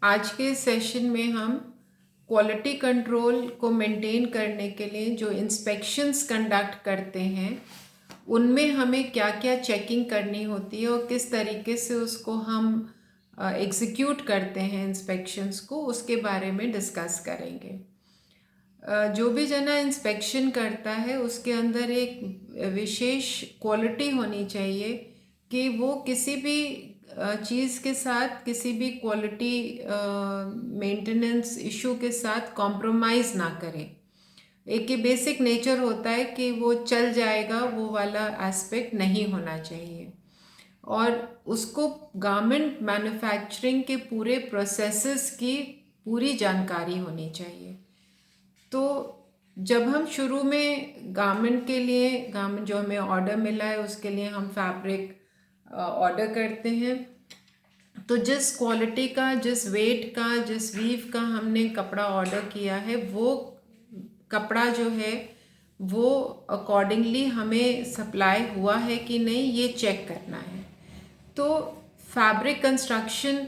आज के सेशन में हम क्वालिटी कंट्रोल को मेंटेन करने के लिए जो इंस्पेक्शंस कंडक्ट करते हैं उनमें हमें क्या क्या चेकिंग करनी होती है और किस तरीके से उसको हम एग्जीक्यूट करते हैं इंस्पेक्शंस को, उसके बारे में डिस्कस करेंगे। जो भी जना इंस्पेक्शन करता है उसके अंदर एक विशेष क्वालिटी होनी चाहिए कि वो किसी भी चीज़ के साथ, किसी भी क्वालिटी मेंटेनेंस इशू के साथ कॉम्प्रोमाइज़ ना करे। एक ये बेसिक नेचर होता है कि वो चल जाएगा, वो वाला एस्पेक्ट नहीं होना चाहिए। और उसको गारमेंट मैन्युफैक्चरिंग के पूरे प्रोसेसेस की पूरी जानकारी होनी चाहिए। तो जब हम शुरू में गारमेंट के लिए, गारमेंट जो हमें ऑर्डर मिला है उसके लिए हम फैब्रिक ऑर्डर करते हैं, तो जिस क्वालिटी का, जिस वेट का, जिस वीव का हमने कपड़ा ऑर्डर किया है, वो कपड़ा जो है वो अकॉर्डिंगली हमें सप्लाई हुआ है कि नहीं, ये चेक करना है। तो फैब्रिक कंस्ट्रक्शन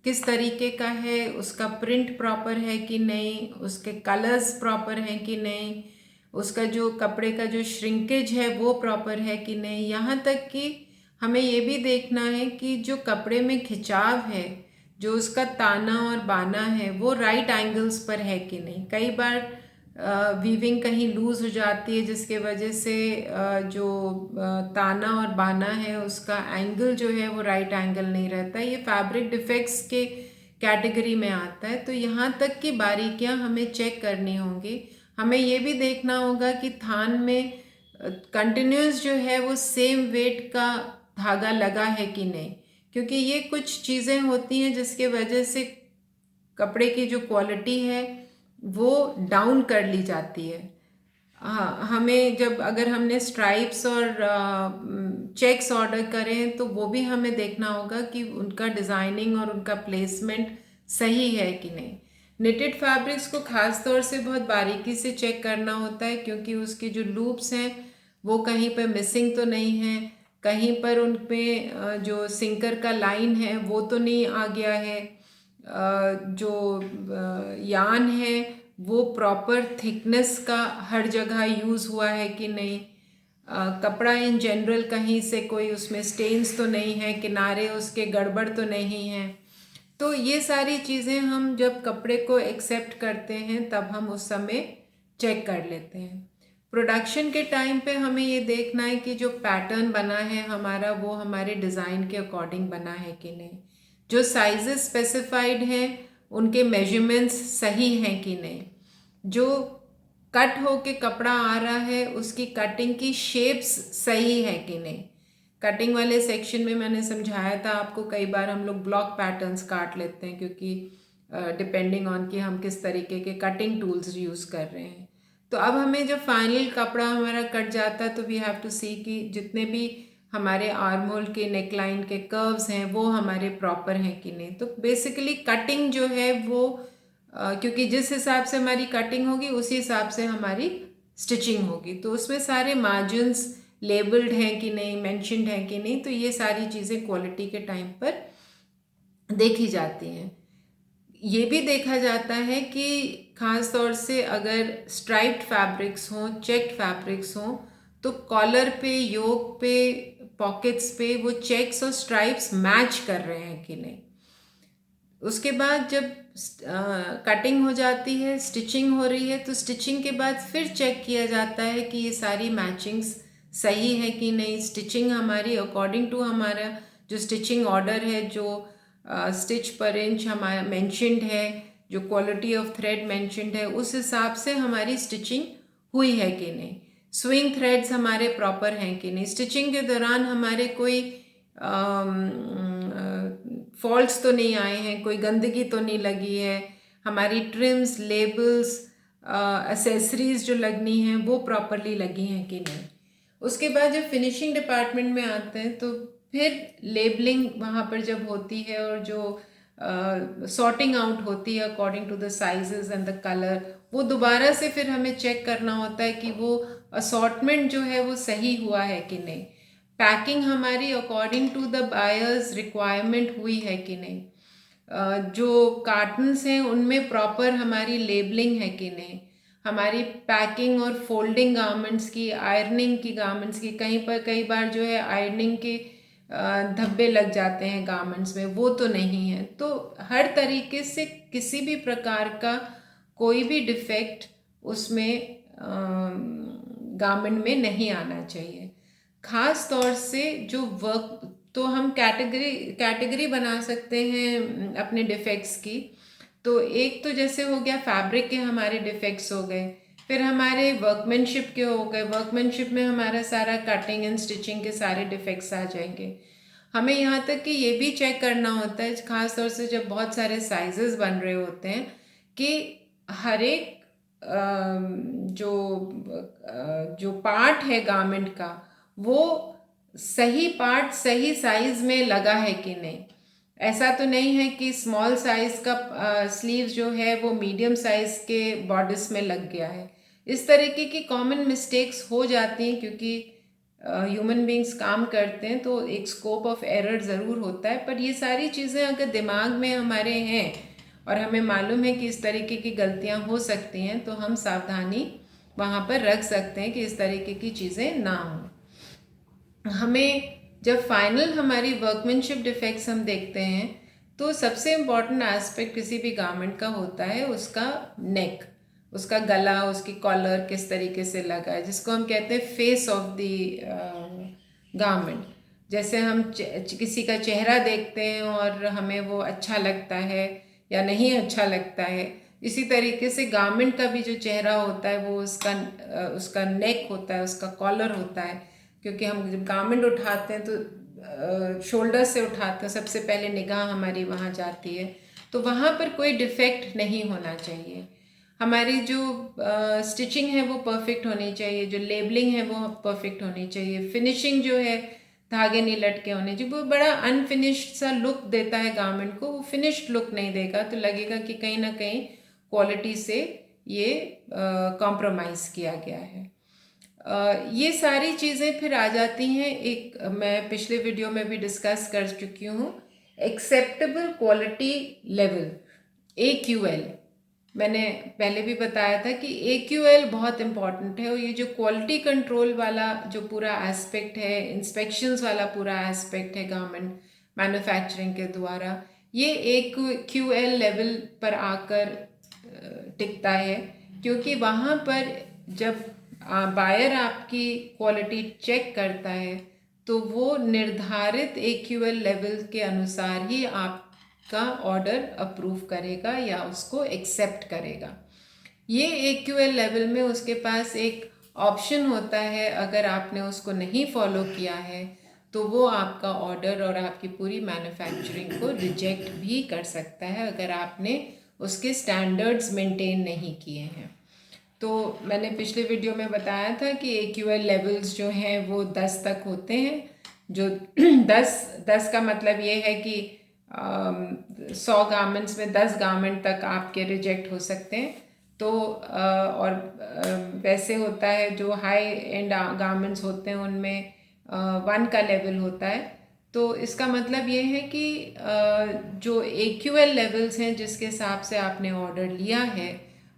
किस तरीके का है, उसका प्रिंट प्रॉपर है कि नहीं, उसके कलर्स प्रॉपर हैं कि नहीं, उसका जो कपड़े का जो श्रिंकेज है वो प्रॉपर है कि नहीं, यहाँ तक कि हमें ये भी देखना है कि जो कपड़े में खिंचाव है, जो उसका ताना और बाना है, वो राइट एंगल्स पर है कि नहीं। कई बार वीविंग कहीं लूज हो जाती है जिसके वजह से जो ताना और बाना है उसका एंगल जो है वो राइट एंगल नहीं रहता। ये फैब्रिक डिफेक्ट्स के कैटेगरी में आता है। तो यहाँ तक की बारीकियाँ हमें चेक करनी होंगी। हमें ये भी देखना होगा कि थान में कंटिन्यूस जो है वो सेम वेट का धागा लगा है कि नहीं, क्योंकि ये कुछ चीज़ें होती हैं जिसके वजह से कपड़े की जो क्वालिटी है वो डाउन कर ली जाती है। हाँ, हमें जब अगर हमने स्ट्राइप्स और चेक्स ऑर्डर करें तो वो भी हमें देखना होगा कि उनका डिज़ाइनिंग और उनका प्लेसमेंट सही है कि नहीं। निटेड फैब्रिक्स को ख़ास तौर से बहुत बारीकी से चेक करना होता है, क्योंकि उसकी जो लूप्स हैं वो कहीं पर मिसिंग तो नहीं है, कहीं पर उन पे जो सिंकर का लाइन है वो तो नहीं आ गया है, जो यान है वो प्रॉपर थिकनेस का हर जगह यूज़ हुआ है कि नहीं, कपड़ा इन जनरल कहीं से कोई उसमें स्टेन्स तो नहीं है, किनारे उसके गड़बड़ तो नहीं है। तो ये सारी चीज़ें हम जब कपड़े को एक्सेप्ट करते हैं तब हम उस समय चेक कर लेते हैं। प्रोडक्शन के टाइम पे हमें ये देखना है कि जो पैटर्न बना है हमारा वो हमारे डिज़ाइन के अकॉर्डिंग बना है कि नहीं, जो साइजेस स्पेसिफाइड हैं उनके मेजरमेंट्स सही हैं कि नहीं, जो कट होके कपड़ा आ रहा है उसकी कटिंग की शेप्स सही है कि नहीं। कटिंग वाले सेक्शन में मैंने समझाया था आपको, कई बार हम लोग ब्लॉक पैटर्न्स काट लेते हैं क्योंकि डिपेंडिंग ऑन कि हम किस तरीके के कटिंग टूल्स यूज़ कर रहे हैं। तो अब हमें जब फाइनल कपड़ा हमारा कट जाता है तो वी हैव टू सी कि जितने भी हमारे आर्म होल के नेकलाइन के कर्व्स हैं वो हमारे प्रॉपर हैं कि नहीं। तो बेसिकली कटिंग जो है वो क्योंकि जिस हिसाब से हमारी कटिंग होगी उसी हिसाब से हमारी स्टिचिंग होगी, तो उसमें सारे मार्जिन्स लेबल्ड हैं कि नहीं, मेंशन्ड हैं कि नहीं। तो ये सारी चीज़ें क्वालिटी के टाइम पर देखी जाती हैं। ये भी देखा जाता है कि ख़ास तौर से अगर स्ट्राइप्ड फैब्रिक्स हों, चेक्ड फैब्रिक्स हों, तो कॉलर पे, योक पे, पॉकेट्स पे वो चेक्स और स्ट्राइप्स मैच कर रहे हैं कि नहीं। उसके बाद जब कटिंग हो जाती है, स्टिचिंग हो रही है, तो स्टिचिंग के बाद फिर चेक किया जाता है कि ये सारी मैचिंग्स सही है कि नहीं। स्टिचिंग हमारी अकॉर्डिंग टू हमारा जो स्टिचिंग ऑर्डर है, जो स्टिच पर इंच हमारा मेंशन्ड है, जो क्वालिटी ऑफ थ्रेड मेंशन्ड है, उस हिसाब से हमारी स्टिचिंग हुई है कि नहीं। स्विंग थ्रेड्स हमारे प्रॉपर हैं कि नहीं। स्टिचिंग के दौरान हमारे कोई फॉल्ट्स तो नहीं आए हैं, कोई गंदगी तो नहीं लगी है, हमारी ट्रिम्स, लेबल्स, एसेसरीज जो लगनी हैं वो प्रॉपरली लगी हैं कि नहीं। उसके बाद जब फिनिशिंग डिपार्टमेंट में आते हैं तो फिर लेबलिंग वहाँ पर जब होती है और जो सॉर्टिंग आउट होती है according to the sizes and the colour, वो दोबारा से फिर हमें चेक करना होता है कि वो असॉर्टमेंट जो है वो सही हुआ है कि नहीं, पैकिंग हमारी according to the buyers requirement हुई है कि नहीं। जो कार्टन्स हैं उनमें प्रॉपर हमारी लेबलिंग है कि नहीं, हमारी पैकिंग और फोल्डिंग गारमेंट्स की, आयरनिंग की गारमेंट्स की, कहीं पर कई बार जो है आयरनिंग के धब्बे लग जाते हैं गारमेंट्स में, वो तो नहीं है। तो हर तरीके से किसी भी प्रकार का कोई भी डिफेक्ट उसमें गारमेंट में नहीं आना चाहिए। खास तौर से जो वर्क, तो हम कैटेगरी बना सकते हैं अपने डिफेक्ट्स की। तो एक तो जैसे हो गया फैब्रिक के हमारे डिफेक्ट्स हो गए, फिर हमारे वर्कमैनशिप के हो गए, वर्कमैनशिप में हमारा सारा कटिंग एंड स्टिचिंग के सारे डिफेक्ट्स आ जाएंगे। हमें यहाँ तक कि ये भी चेक करना होता है, खास तौर से जब बहुत सारे साइजेस बन रहे होते हैं, कि हर एक जो जो पार्ट है गारमेंट का, वो सही पार्ट सही साइज में लगा है कि नहीं। ऐसा तो नहीं है कि स्मॉल साइज का स्लीव जो है वो मीडियम साइज के बॉडिस में लग गया है। इस तरीके की कॉमन मिस्टेक्स हो जाती हैं, क्योंकि ह्यूमन बींग्स काम करते हैं तो एक स्कोप ऑफ एरर ज़रूर होता है। पर ये सारी चीज़ें अगर दिमाग में हमारे हैं और हमें मालूम है कि इस तरीके की गलतियां हो सकती हैं, तो हम सावधानी वहाँ पर रख सकते हैं कि इस तरीके की चीज़ें ना हों। हमें जब फाइनल हमारी वर्कमैनशिप डिफेक्ट्स हम देखते हैं, तो सबसे इम्पॉर्टेंट एस्पेक्ट किसी भी गारमेंट का होता है उसका नेक, उसका गला, उसकी कॉलर किस तरीके से लगा है, जिसको हम कहते हैं फेस ऑफ द गारमेंट। जैसे हम किसी का चेहरा देखते हैं और हमें वो अच्छा लगता है या नहीं अच्छा लगता है, इसी तरीके से गारमेंट का भी जो चेहरा होता है वो उसका नेक होता है, उसका कॉलर होता है। क्योंकि हम जब गारमेंट उठाते हैं तो शोल्डर से उठाते हैं, सबसे पहले निगाह हमारी वहाँ जाती है, तो वहाँ पर कोई डिफेक्ट नहीं होना चाहिए। हमारी जो स्टिचिंग है वो परफेक्ट होनी चाहिए, जो लेबलिंग है वो परफेक्ट होनी चाहिए, फिनिशिंग जो है धागे नहीं लटके होने चाहिए। वो बड़ा अनफिनिश्ड सा लुक देता है गारमेंट को, वो फिनिश्ड लुक नहीं देगा, तो लगेगा कि कहीं ना कहीं क्वालिटी से ये कॉम्प्रोमाइज़ किया गया है। ये सारी चीज़ें फिर आ जाती हैं, एक मैं पिछले वीडियो में भी डिस्कस कर चुकी हूँ, एक्सेप्टेबल क्वालिटी लेवल, AQL। मैंने पहले भी बताया था कि AQL बहुत इम्पॉर्टेंट है, और ये जो क्वालिटी कंट्रोल वाला जो पूरा एस्पेक्ट है, इंस्पेक्शंस वाला पूरा एस्पेक्ट है गारमेंट मैन्युफैक्चरिंग के द्वारा, ये AQL लेवल पर आकर टिकता है। क्योंकि वहाँ पर जब बायर आपकी क्वालिटी चेक करता है, तो वो निर्धारित AQL लेवल के अनुसार ही आपका ऑर्डर अप्रूव करेगा या उसको एक्सेप्ट करेगा। ये AQL लेवल में उसके पास एक ऑप्शन होता है, अगर आपने उसको नहीं फॉलो किया है तो वो आपका ऑर्डर और आपकी पूरी मैन्युफैक्चरिंग को रिजेक्ट भी कर सकता है, अगर आपने उसके स्टैंडर्ड्स मेंटेन नहीं किए हैं। तो मैंने पिछले वीडियो में बताया था कि AQL लेवल्स जो हैं वो 10 तक होते हैं। जो 10 का मतलब ये है कि 100 गारमेंट्स में 10 गारमेंट तक आपके रिजेक्ट हो सकते हैं। तो वैसे होता है जो हाई एंड गारमेंट्स होते हैं उनमें 1 का लेवल होता है। तो इसका मतलब ये है कि जो AQL लेवल्स हैं जिसके हिसाब से आपने ऑर्डर लिया है,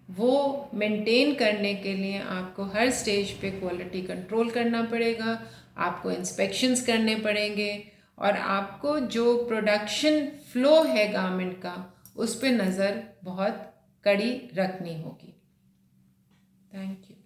वो मेंटेन करने के लिए आपको हर स्टेज पे क्वालिटी कंट्रोल करना पड़ेगा, आपको इंस्पेक्शंस करने पड़ेंगे, और आपको जो प्रोडक्शन फ्लो है गारमेंट का उस पे नज़र बहुत कड़ी रखनी होगी। Thank you.